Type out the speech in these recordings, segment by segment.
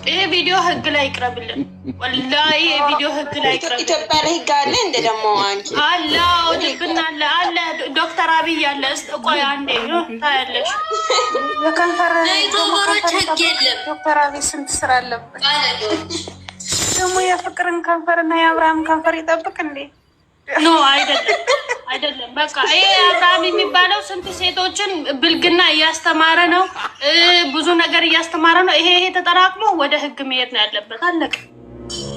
ይሄ ቪዲዮ ህግ ላይ ይቅረብልን። ወላሂ ይሄ ቪዲዮ ህግ ላይ ይቅረብልን። ኢትዮጵያ ላይ ህግ አለ እንደ ደግሞ አንቺ አላው ድብና አለ ዶክተር አብይ አለ። ቆይ አንዴ ታያለሽ። ለከንፈር ዶክተሮች ህግ የለም። ዶክተር አብይ ስንት ስራ አለበት ደግሞ የፍቅርን ከንፈርና የአብርሃም ከንፈር ይጠብቅ እንዴ? ኖ አይደለም። በቃ ይሄ አብርሃም የሚባለው ስንት ሴቶችን ብልግና እያስተማረ ነው፣ ብዙ ነገር እያስተማረ ነው። ይሄ ተጠራቅሞ ወደ ህግ መሄድ ነው ያለበት። አለቀ።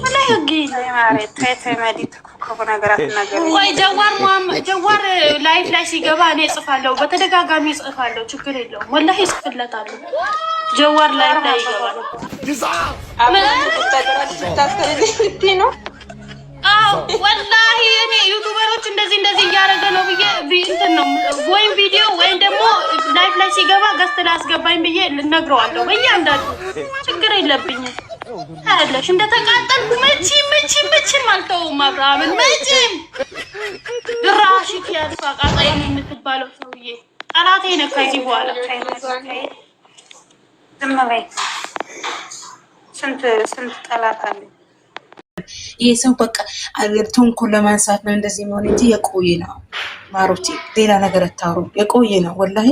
ወላሂ ህግ ማለት ተይተመዲት ኮኮ ነገራት ነገር ወይ ጀዋር ላይፍ ላይ ሲገባ እኔ እጽፋለሁ፣ በተደጋጋሚ እጽፋለሁ። ችግር የለውም ወላሂ እጽፍለታለሁ። ጀዋር ላይፍ ላይ ይገባል። ነው ወላሂ እኔ ዩቲዩበሮች እንደዚህ እያደረገ ነው ብዬ እንትን ነው ወይም ቪዲዮ ወይም ደግሞ ላይፍ ላይ ሲገባ ገስት ላስገባኝ ብዬ ልነግረዋለሁ። በእያንዳንዱ ችግር የለብኝም። ታያለሽ እንደተቃጠልኩ መቼም አልተውም። አብርሃምን መቼም ድራሽት ያልፋ ቃጣይ የምትባለው ሰውዬ ጠላቴ ነው ከዚህ በኋላ። ዝም በይ። ስንት ጠላት አለ። ይሄ ሰው በቃ ተንኮል ለማንሳት ነው እንደዚህ መሆን እንጂ የቆየ ነው። ማሮቼ ሌላ ነገር አታውሩ። የቆየ ነው ወላሂ።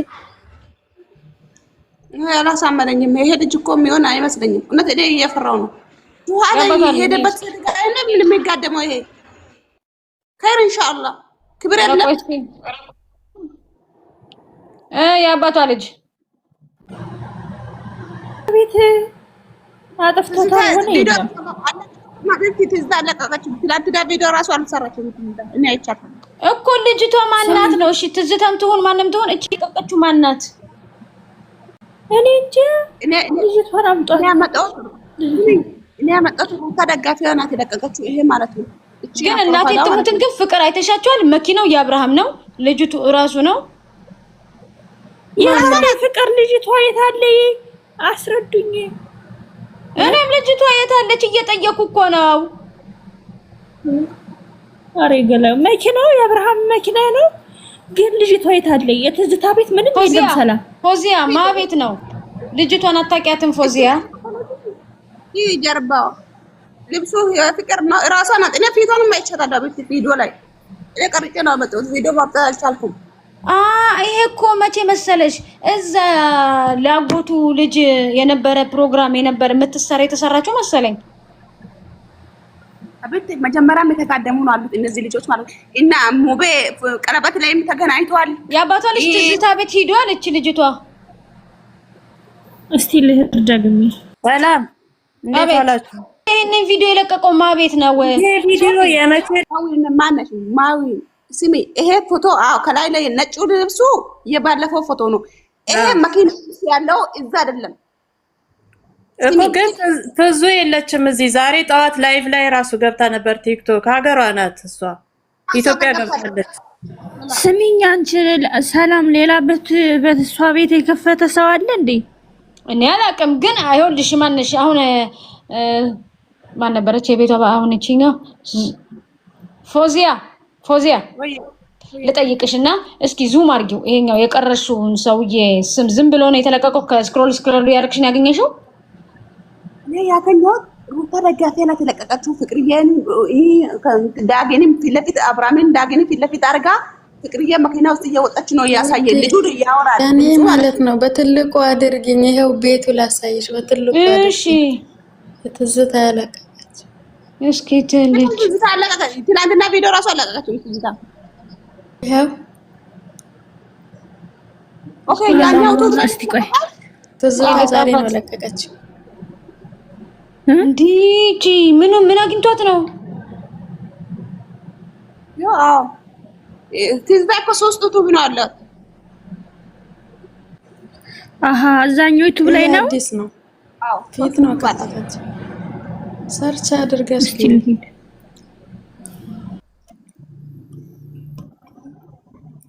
አላሳመነኝም። ይሄ ልጅ እኮ የሚሆን አይመስለኝም። እውነት እኔ እየፈራው ነው። ኋላ ሄደበት አይደለም ምን የሚጋደመው ይሄ ከይር ኢንሻአላህ ክብር የለም። የአባቷ ልጅ ቤት አጥፍቶታል ሆነ ማለት ትዝታ ለቀቀችው። ትላንትና ቪዲዮ ራሱ አልሰራችም እኔ አይቻልም እኮ። ልጅቷ ማናት ነው? እሺ ትዝታም ትሆን ማንም ትሆን እቺ የቀቀችው ማናት? እኔ እንጂ ልጅቷ አምጧት እኔ ያመጣሁት ተደጋፊዋ ናት የለቀቀችው። ይሄ ማለት ነው። ግን እናቴ ትሙትን ግን ፍቅር አይተሻቸዋል? መኪናው የአብርሃም ነው፣ ልጅቱ እራሱ ነው። የሆነ ፍቅር ልጅቷ የት አለ? አስረዱኝ። እኔም ልጅቷ የት አለች እየጠየኩ እኮ ነው። አሬ ገለው መኪናው የአብርሃም መኪና ነው፣ ግን ልጅቷ የት አለ? የትዝታ ቤት ምንም የለም። ሰላም ፎዚያ ማ ቤት ነው? ልጅቷን አታውቂያትም? ፎዚያ ይሄ ጀርባው ልብሱ የፍቅር ነው እራሷ ናት። እኔ ፊቷንም አይቻታለሁ ቪዲዮ ላይ እኔ ቀርጬ ነው ያመጣሁት። ቪዲዮ ማምጣት አልቻልኩም። ይሄ እኮ መቼ መሰለሽ እዛ ላጎቱ ልጅ የነበረ ፕሮግራም የነበረ የምትሰራ የተሰራችው መሰለኝ። አቤት መጀመሪያም የተጋደሙ ነው አሉት እነዚህ ልጆች ማለት እና ሙቤ ቀለበት ላይም ተገናኝተዋል። የአባቷ ልጅ ትዝታ ቤት ሄዷል። እቺ ልጅቷ እስቲ ልህር ደግሜ ሰላም እንዴት ዋላችሁ? ይሄንን ቪዲዮ የለቀቀው ማ ቤት ነው? ይሄ ቪዲዮ የመቼ ማነሽ ማዊ ስሚ ይሄ ፎቶ ከላይ ላይ ነጭ ልብሱ የባለፈው ፎቶ ነው። ይሄ መኪና ያለው እዛ አይደለም እኮ። ግን ትዙ የለችም እዚህ። ዛሬ ጠዋት ላይቭ ላይ ራሱ ገብታ ነበር። ቲክቶክ ሀገሯ ናት እሷ፣ ኢትዮጵያ ገብታለች። ስሚኝ አንቺ ሰላም፣ ሌላ በእሷ ቤት የከፈተ ሰው አለ እንዴ? እኔ አላውቅም። ግን አይሆንልሽ ማንሽ አሁን ማን ነበረች የቤቷ አሁን እቺኛው ፎዚያ ልጠይቅሽና እስኪ ዙም አድርጊው። ይሄኛው የቀረሽውን ሰውዬ ስም ዝም ብሎ ነው የተለቀቀው። ከስክሮል ያርክሽን ያገኘሽው? እኔ ያገኘሁት ሩታ ደጋፊ ናት የተለቀቀችው። ፍቅርዬን ዳግንም ፊት ለፊት አብራምን ዳግንም ፊት ለፊት አድርጋ ፍቅርዬ መኪና ውስጥ እየወጣች ነው እያሳየ ልጁ ያወራል። እኔ ማለት ነው በትልቁ አድርጊኝ። ይሄው ቤቱ ላሳይሽ በትልቁ። እሺ ትዝታ ያለቀቀች እስኪ ትልጅ ትዝታ አለቀቀች። ትናንትና ቪዲዮ ራሱ አለቀቀችው ትዝታ። ይሄው ኦኬ ያኛው እስቲ ቆይ ትዝታ ዛሬ ነው ያለቀቀችው። እንዲጂ ምን አግኝቷት ነው? ያው ትዝታ እኮ ሶስት ዩቱብ ነው አላት። አዛኛው ዩቱብ ላይ ነው። አዲስ ነው። አዎ ፊት ነው ካታች ሰርች አድርገሽ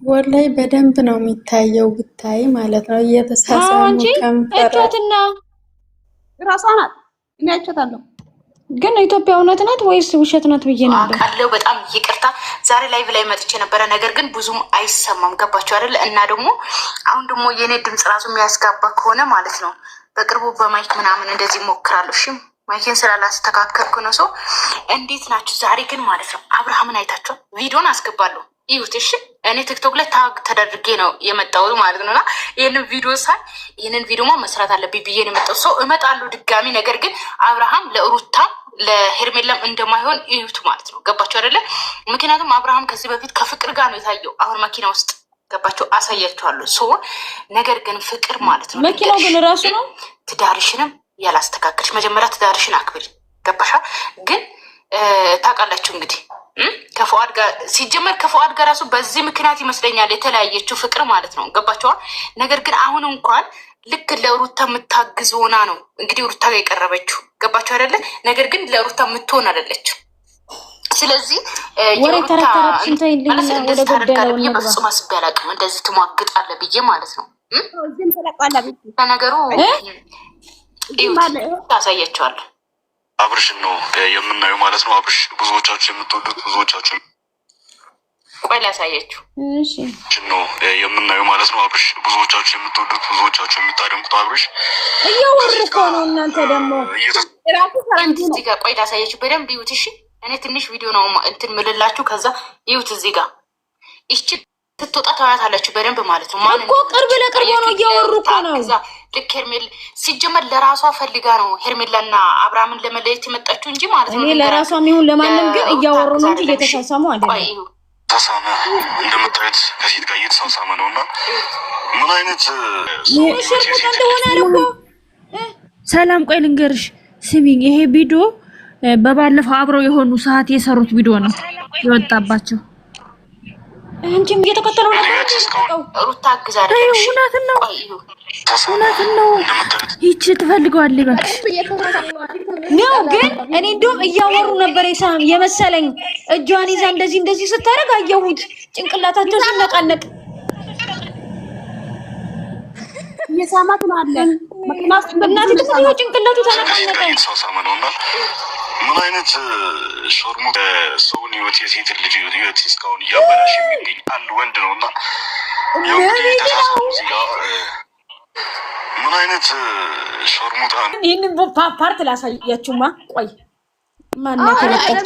ወላይ በደንብ ነው የሚታየው። ብታይ ማለት ነው እየተሳሳሙ ከንፈራትና ራሷ ናት። እኔ አይቻታለሁ። ግን ኢትዮጵያ እውነት ናት ወይስ ውሸት ናት ብዬ ነበር። አውቃለሁ። በጣም ይቅርታ ዛሬ ላይቭ ላይ መጥቼ ነበረ፣ ነገር ግን ብዙም አይሰማም። ገባችሁ አይደል? እና ደግሞ አሁን ደግሞ የኔ ድምጽ ራሱ የሚያስጋባ ከሆነ ማለት ነው በቅርቡ በማይክ ምናምን እንደዚህ ሞክራለሁ። እሺ ማይክን ስላላስተካከልኩ ነው። ሰው እንዴት ናችሁ? ዛሬ ግን ማለት ነው አብርሃምን አይታችኋል? ቪዲዮን አስገባለሁ ይሁት። እሺ እኔ ቲክቶክ ላይ ታግ ተደርጌ ነው የመጣሁት ማለት ነውና ይህንን ቪዲዮ ሳይ ይህንን ቪዲዮማ መስራት አለብኝ ብዬ ነው የመጣሁት። ሰው እመጣለሁ ድጋሚ። ነገር ግን አብርሃም ለሩታ ለሄርሜላም እንደማይሆን ይሁት ማለት ነው። ገባችሁ አይደለ? ምክንያቱም አብርሃም ከዚህ በፊት ከፍቅር ጋር ነው የታየው። አሁን መኪና ውስጥ ገባችሁ፣ አሳያችኋለሁ። ሶ ነገር ግን ፍቅር ማለት ነው መኪናው ግን ራሱ ነው። ትዳርሽንም ያላስተካከልሽ መጀመሪያ ትዳርሽን አክብሪ። ገባሻ? ግን ታውቃላችሁ እንግዲህ ከፈዋድ ጋር ሲጀመር ከፈዋድ ጋር ራሱ በዚህ ምክንያት ይመስለኛል የተለያየችው ፍቅር ማለት ነው። ገባችኋል? ነገር ግን አሁን እንኳን ልክ ለሩታ የምታግዝ ሆና ነው እንግዲህ ሩታ ጋር የቀረበችው። ገባችሁ አይደለ? ነገር ግን ለሩታ የምትሆን አይደለችም። ስለዚህ እንደዚህ ታደርጋለህ ብዬ በፍጹም አስቤ አላውቅም። እንደዚህ ትሟግጣለህ ብዬ ማለት ነው። ለነገሩ ታሳያቸዋለሁ። አብርሽን ነው የምናየው ማለት ነው። አብርሽ ብዙዎቻችሁ የምትወዱት ብዙዎቻችሁ ቆይ ላሳያችሁ ነው የምናየው ማለት ነው። አብርሽ ብዙዎቻችሁ የምትወዱት ብዙዎቻችሁ የምታደንቁት አብርሽ እያወሩ እኮ ነው። እናንተ ደግሞ እዚህ ጋር ቆይ ላሳያችሁ በደንብ ይዩት። እሺ እኔ ትንሽ ቪዲዮ ነው እንትን ምልላችሁ። ከዛ ይዩት እዚህ ጋር ይቺ ስትወጣ ታያታላችሁ በደንብ ማለት ነው። ማን እኮ ቅርብ ለቅርብ ነው እያወሩ እኮ ነው። ልክ ሄርሜላ ሲጀመር ለራሷ ፈልጋ ነው ሄርሜላና አብርሃምን ለመለየት የመጣችሁ እንጂ ማለት ነው። እኔ ለራሷም ይሁን ለማንም ግን እያወሩ ነው እንጂ እየተሳሳሙ አይደለም። ተሳሳመ እንደምታዩት ከሴት ጋር እየተሳሳመ ነው። እና ምን አይነት ሽርሙጣ እንደሆነ አልኩ። ሰላም ቆይ ልንገርሽ ስሚኝ፣ ይሄ ቪዲዮ በባለፈው አብረው የሆኑ ሰዓት የሰሩት ቪዲዮ ነው የወጣባቸው። አንቺም እየተከተለው ነበር። ሩታ አግዛለች። እውነትን ነው። ይቺ ትፈልገዋለች እባክሽ ነው። ግን እኔ እንደውም እያወሩ ነበር የመሰለኝ። እጇን ይዛ እንደዚህ ስታደርግ አየሁት። ጭንቅላታቸው ሲነቃነቅ እየሳማት ነው አለ መኪና ውስጥ እናቴ ትክክል ጭንቅላቱ ተነቃነቀ። ምን አይነት ሾርሙ ሰውን ህይወት የሴት ልጅ ህይወት እስካሁን እያበላሽ የሚገኝ አንድ ወንድ ነው። እና የወንድ ተሳሳሙ እዚጋ ምን አይነት ሾርሙጣ ነው። ይህንን ፓርት ላሳያችሁማ። ቆይ ማናት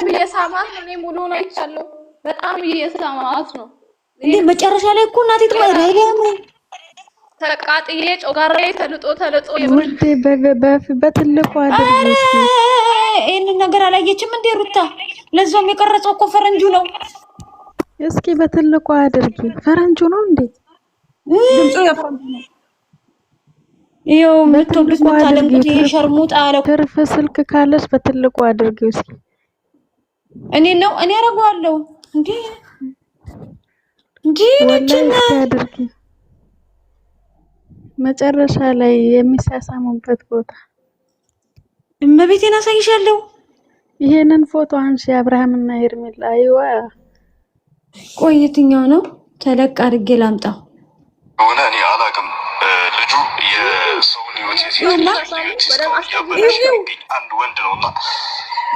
እየሳማት ነው። እኔ ሙሉ ነው ይቻለው። በጣም እየሳማት ነው እንዴ! መጨረሻ ላይ እኮ እናቴ ትማረጋም ተቃጥዬ ጮጋራዬ ተልጦ ውዴ በትልቁ አድርጊ። ይሄንን ነገር አላየችም እንዴ ሩታ? ለዛም የቀረጸው እኮ ፈረንጁ ነው። እስኪ በትልቁ አድርጊ። ፈረንጁ ነው እንዴ? ድምፁ የፈረንጁ ነው። ይኸው ምትወዱት ምታደንቁት ይሄ ሸርሙጣ አለ። ትርፍ ስልክ ካለሽ በትልቁ አድርጊው እስኪ። እኔ አደርገዋለሁ እንዴ ነችና አድርጊ። መጨረሻ ላይ የሚሳሳሙበት ቦታ እመቤቴን አሳይሻለሁ። ይሄንን ፎቶ አንሺ አብርሃምና ሄርሜላ። አይዋ ቆይ የትኛው ነው? ተለቅ አድርጌ ላምጣው ሆነ እኔ አላውቅም። ልጁ የሰውን ህይወት አንድ ወንድ ነው። እና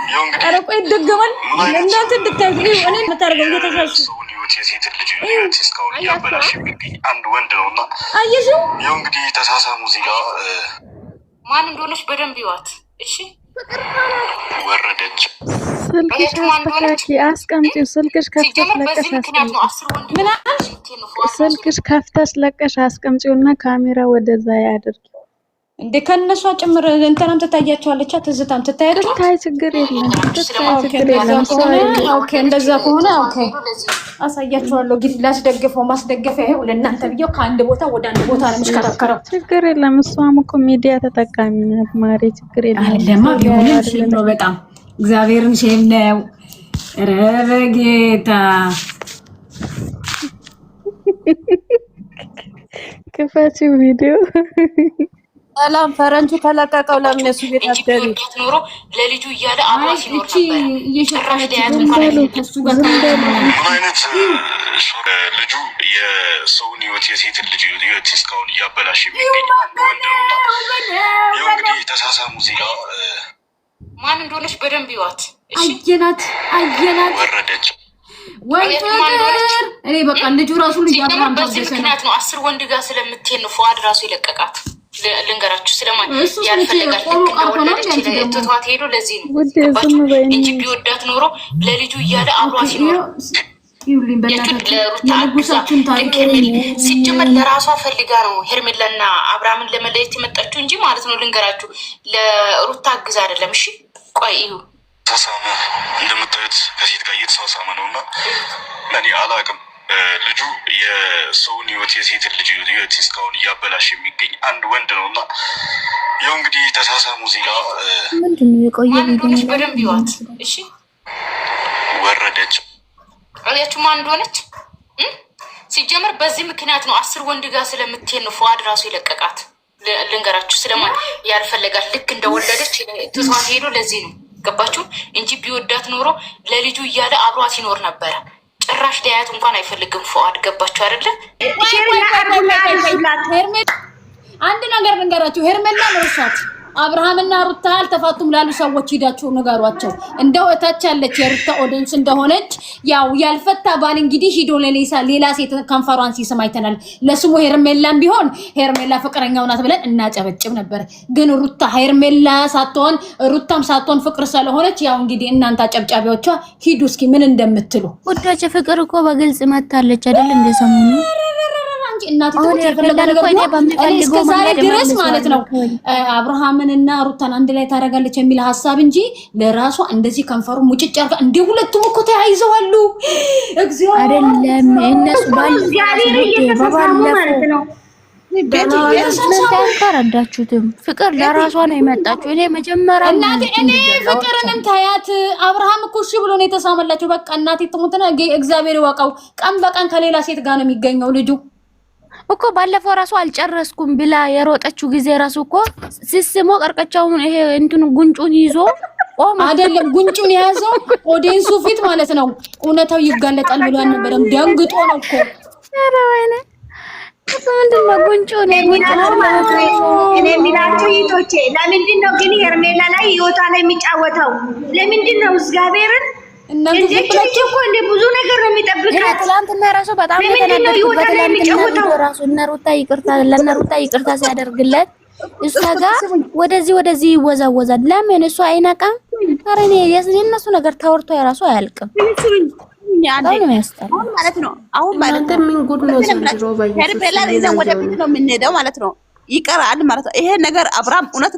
ይኸው እንግዲህ ኧረ ቆይ ይደገማል። ለእናንተ እንድታዩ እኔ የምታደርገው እየተሳሱ ሰውን ህይወት የሴት ልጅ ህይወት እስካሁን እያበላሽ የሚገኝ አንድ ወንድ ነው። እና አየሽው? ይኸው እንግዲህ ተሳሳሙ እዚህ ጋር ማን እንደሆነች በደንብ ይዋት። እሺ ወረደች። ስልክሽ አስተካኪ አስቀምጪው። ስልክሽ ከፍተሽ ለቀሽ አስቀምጪው። ስልክሽ ከፍተሽ ለቀሽ አስቀምጪውና ካሜራ ወደዛ ያድርጊ። እንደ ከነሷ ጭምር እንተናም ትታያቸዋለች። ትዝታም ትታያቸው። ታይ ችግር የለም። ችግር የለም። ኦኬ እንደዛ ከሆነ ኦኬ አሳያቸዋለሁ። ግን ላስደግፈው ማስደገፊያ ይሄው ለእናንተ ብዬው ከአንድ ቦታ ወደ አንድ ቦታ ነው የምሽከረከረው። ችግር የለም። እሷም እኮ ሚዲያ ተጠቃሚ ናት ማሬ። ችግር የለም። አይደለም ቢሆንም ሼም ነው በጣም እግዚአብሔርን ሼም ነው። ኧረ በጌታ ክፈቺው ቪዲዮ ሰላም ፈረንጁ ተለቀቀው። ለምን እሱ ቤት አትገቢ? ኖሮ ለልጁ እያለ አብራ ሲኖር ነበር። እየሸቀለች ከሱ ጋር ምን አይነት ልጁ የሰውን ህይወት የሴት ልጅ ህይወት እስካሁን እያበላሽ የሚገኝ አንድ ወንድ ነው። እና ይኸው እንግዲህ ተሳሳሙ እዚህ ጋር ማን እንደሆነች በደንብ ይዋት። አየናት ወረደች። እኔ በቃ ልጁ ራሱ ልጅ አብራም በዚህ ምክንያት ነው 10 ወንድ ጋር ስለምትሄድ ነው ፉአድ ራሱ ይለቀቃት። ልንገራችሁ ስለማን ያልፈለጋት ልክ እንደወለደች ትቷት ሄዶ ለዚህ ነው እንጂ ቢወዳት ኖሮ ለልጁ እያለ አብሯት ይኖር ሲጀመር ለራሷ ፈልጋ ነው ሄርሜላና አብርሃምን ለመለየት የመጣችው እንጂ ማለት ነው። ልንገራችሁ ለሩታ አግዛ አይደለም። እሺ ቆይ እዩ ተሳሳመ እንደምታዩት ከሴት ጋር እየተሳሳመ ነውና እኔ አላቅም። ልጁ የሰውን ህይወት የሴት ልጅ ህይወት እስካሁን እያበላሽ የሚገኝ አንድ ወንድ ነውና ያው እንግዲህ ተሳሳሙ እዚህ ጋር ምንድነው የቆየ ቪዲዮ በደንብ ይዋት። እሺ ወረደች አያችሁ ማን እንደሆነች ሲጀመር በዚህ ምክንያት ነው 10 ወንድ ጋር ስለምትሄድ ነው ፉአድ ራሱ የለቀቃት። ልንገራችሁ ስለማን ያልፈለጋት ልክ እንደወለደች ትቷት ሄዶ ለዚህ ነው ገባችሁ እንጂ ቢወዳት ኖሮ ለልጁ እያለ አብሯት ይኖር ነበረ። ጭራሽ ሊያያት እንኳን አይፈልግም ፉአድ ገባችሁ አይደለ? አንድ ነገር ልንገራችሁ ሄርሜላ ነው እሷት አብርሃምና ሩታ አልተፋቱም ላሉ ሰዎች ሂዳችሁ ንገሯቸው። እንደው እታች ያለች የሩታ ኦዲየንስ እንደሆነች ያው ያልፈታ ባል እንግዲህ ሂዶ ሌላ ሴት ኮንፈረንስ ይስም አይተናል። ለስሙ ሄርሜላም ቢሆን ሄርሜላ ፍቅረኛው ናት ብለን እናጨበጭብ ነበር። ግን ሩታ ሄርሜላ ሳትሆን ሩታም ሳትሆን ፍቅር ስለሆነች ያው እንግዲህ እናንተ አጨብጫቢዎቿ ሂዱ እስኪ ምን እንደምትሉ። ወዳጅ ፍቅር እኮ በግልጽ መታለች አይደል? እንደሰሙኑ እናትቶች የፈለጋ ነገር እስከዛሬ ድረስ ማለት ነው አብርሃምንና ሩታን አንድ ላይ ታደርጋለች የሚል ሀሳብ እንጂ ለራሷ እንደዚህ ከንፈሩ ሙጭጭ አርጋ እንደ ሁለቱም እኮ ተያይዘዋሉ። እግዚኦ አይደለም እነሱ እግዚአብሔር እየተሳሳሙ ማለት ነው። ተረዳችሁትም? ፍቅር ለራሷ ነው የመጣችው። እኔ መጀመሪያ እኔ ፍቅርንም ታያት አብርሃም እኮ እሺ ብሎ ነው የተሳመላቸው። በቃ እናቴ ትሙትና እግዚአብሔር ይወቀው። ቀን በቀን ከሌላ ሴት ጋር ነው የሚገኘው ልጁ እኮ ባለፈው ራሱ አልጨረስኩም ብላ የሮጠችው ጊዜ ራሱ እኮ ሲስሞ ቀርቀቻውን ይሄ እንትን ጉንጩን ይዞ ቆም አይደለም ጉንጩን የያዘው ኦዲየንሱ ፊት ማለት ነው። እውነታው ይጋለጣል ብሎ አልነበረም። ደንግጦ ነው እኮ ኧረ ወይኔ ምንድነው ጉንጩን እኔ የሚላችሁ ይቶቼ ለምንድን ነው ግን ሄርሜላ ላይ ህይወቷ ላይ የሚጫወተው ለምንድን ነው? እግዚአብሔርን እንዴት እኮ እንደ ብዙ ነገር ነው የሚጠብቃት። ትላንትና ራሱ በጣም ተናደድኩበት። ትላንትና ራሱ ለእነ ሩታ ይቅርታ ሲያደርግለት እሷ ጋር ወደዚህ ይወዛወዛል። ለምን እሱ አይነቃም? ኧረ እኔ የእነሱ ነገር ተወርቶ የራሱ አያልቅም። ማለት ነው አሁን ማለት ምን ጉድ ነው ዘንድሮ ሄርሜላ ይዘን ወደፊት ነው የምንሄደው ማለት ነው። ይቀራል ማለት ነው። ይሄ ነገር አብርሃም እውነት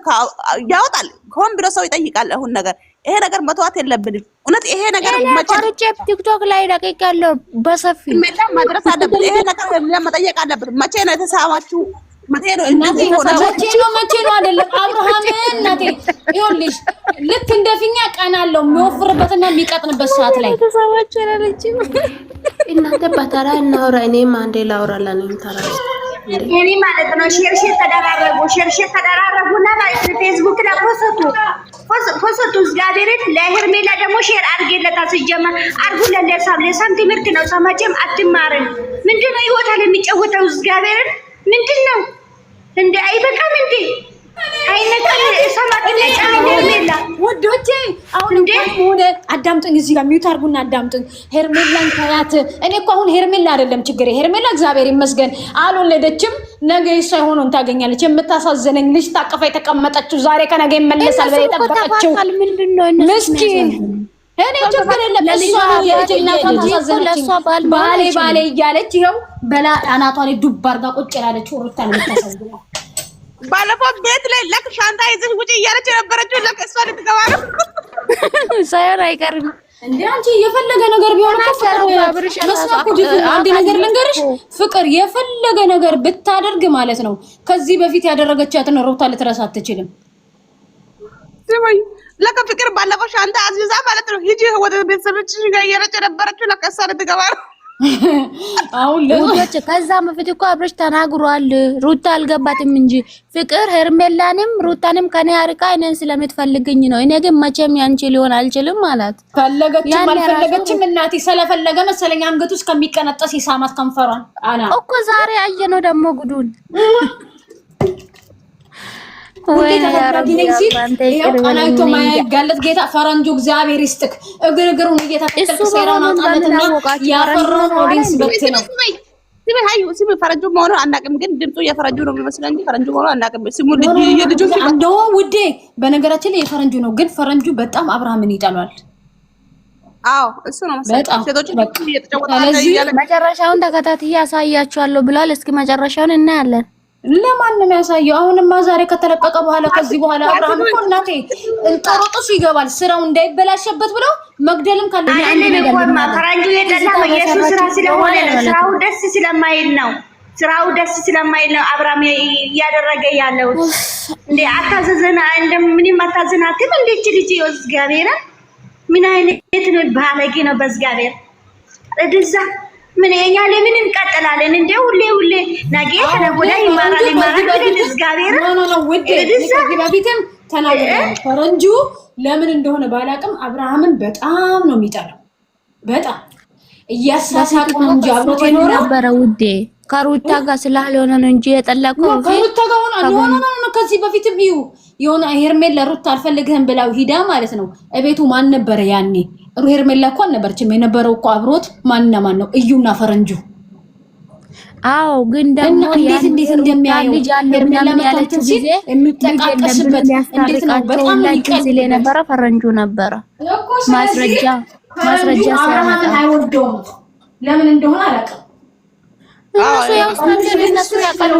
ያወጣል ከሆን ብሎ ሰው ይጠይቃል። አሁን ነገር ይሄ ነገር መተዋት የለብንም። እውነት ይሄ ነገር መጨረሻ ቲክቶክ ላይ ደቂቃለው በሰፊ ማድረስ አለብን። ይሄ ነገር ለመጠየቅ አለብን። መቼ ነው የተሳማችሁ? መቼ ነው እንደዚህ ሆነ? መቼ ነው አይደለም አብርሃም እናቴ ይኸውልሽ ልክ እንደፊኛ ቀን አለው የሚወፍርበትና የሚቀጥንበት ሰዓት ላይ ተሳማችሁ ያለች እናንተ በተራ እናውራ። እኔም አንዴ ላውራለን ተራስ እኔ ማለት ነው ሼር ተደራረጉና ፌስቡክ ላይ ፖስቱ እግዚአብሔርን ለሄርሜላ ደግሞ ሼር አድርጌለታ ሲጀመር አድርጉለት። ለሳም ትምህርት ነው። ሰማቼም አትማርን። ምንድነው ይወታል የሚጫወተው? እግዚአብሔርን ምንድነው እንዴ? አይበቃም እንዴ? አይነካም ሰማቴ ሄርሜላ ወዶቼ አሁን ሆነ አዳምጡኝ። እዚህ ጋር ሚውት አድርጉና አዳምጡኝ። ሄርሜላን ታያት። እኔ እኮ አሁን ሄርሜላ አይደለም ችግሬ። ሄርሜላ እግዚአብሔር ይመስገን አልወለደችም። ነገ እሷ ሆኖን ታገኛለች። የምታሳዝነኝ ልጅ ታቀፋ የተቀመጠችው ዛሬ ከነገ ይመለሳል ብላ የጠበቀችው ምስኪን እኔ ችግር የለም። እሷ ባሌ እያለች ይኸው በላ አናቷ ላይ ዱብ አድርጋ ቁጭ ያለች ሩታ ነው የምታሳዝነው። ባለፈው ቤት ላይ ለክ ሻንጣ ይዘሽ ውጪ እያለች የነበረችው ለክ እሷ ልትገባ ነው ሳይሆን አይቀርም እንዴ አንቺ የፈለገ ነገር ቢሆን አንድ ነገር ልንገርሽ፣ ፍቅር የፈለገ ነገር ብታደርግ ማለት ነው ከዚህ በፊት ያደረገቻትን ሩታ ልትረሳ አትችልም። ለካ ፍቅር ባለፈው ሻንጣ አዝይዛ ማለት ነው ሂጂ ወደ ቤተሰቦችሽ ጋር እያለች የነበረችው ለካ እሷ ልትገባ ነው። አሁን ለውጭ ከዛ በፊት እኮ አብረሽ ተናግሯል። ሩታ አልገባትም እንጂ ፍቅር ሄርሜላንም ሩታንም ከኔ አርቃ እኔን ስለምትፈልግኝ ነው። እኔ ግን መቼም ያንቺ ሊሆን አልችልም ማለት ፈለገችም አልፈለገችም እናቴ ስለፈለገ መሰለኝ አንገቱ እስከሚቀነጠስ ይሳማት ከንፈሯን አና እኮ ዛሬ አየነው ደግሞ ጉዱን አናይቶ ማይጋለጥ ጌታ ፈረንጁ እግዚአብሔር ይስጥክ። እግሩን እየተከተልክ ሴራውን አውጣለትና ያፈራውን ኦዲንስ በት ነው ስሙ ፈረንጁ መሆኑን አናውቅም፣ ግን ድምፁ የፈረንጁ ነው የሚመስለው እንጂ ፈረንጁ መሆኑን አናውቅም። ስሙ ልጁ እንደው ውዴ፣ በነገራችን ላይ የፈረንጁ ነው፣ ግን ፈረንጁ በጣም አብርሃምን ይጠላል። አዎ እሱ ነው መሰለኝ። ሴቶች መጨረሻውን ተከታትዬ ያሳያችኋለሁ ብሏል። እስኪ መጨረሻውን እናያለን። ለማንም ያሳየው። አሁንማ ዛሬ ከተለቀቀ በኋላ ከዚህ በኋላ አብርሃም እኮ እናቴ እንጦሮጦስ ይገባል፣ ስራው እንዳይበላሽበት ብለው መግደልም ካለ አንድ ነገር ፈረንጁ የጠላው የሱ ስራ ስለሆነ ነው። ስራው ደስ ስለማይል ነው። ስራው ደስ ስለማይል ነው አብርሃም እያደረገ ያለው። እንዴ አታዘዘና እንደምንም አታዘናትም። እንዴ እቺ ልጅ እግዚአብሔር ምን አይነት ነው ባለጌ ነው። በእግዚአብሔር እድዛ ምን እኛ ለምን እንቀጥላለን? እንደ ሁሌ ነገ ተነጎዳ ይማራል ግን እግዚአብሔር ነው ወደ ከዚህ በፊትም ተናግረናል። ፈረንጁ ለምን እንደሆነ ባላቅም አብርሃምን በጣም ነው የሚጠላው። በጣም እያሳሳቀ ነው እንጂ አብሮት ነበረ ውዴ። ከሩታ ጋር ስላልሆነ ነው እንጂ የጠላቀው ከሩታ ጋር ነው። ከዚህ በፊትም የሆነ ሄርሜላ ለሩታ አልፈልግህም ብላው ሂዳ ማለት ነው። እቤቱ ማን ነበረ ያኔ? ሄርሜላ እኮ አልነበረችም። የነበረው እኮ አብሮት ማንና ማን ነው? እዩና ፈረንጁ። አዎ ግን ደግሞ እንዴት እንደሚያየው ሄርሜላ ያለችው ጊዜ የሚጠቃቀስበት እንዴት ነው? በጣም ይቀል የነበረ ፈረንጁ ነበረ። ማስረጃ ሲያመጣ አይወደውም። ለምን እንደሆነ አላውቅም። እነሱ ያውቃሉ።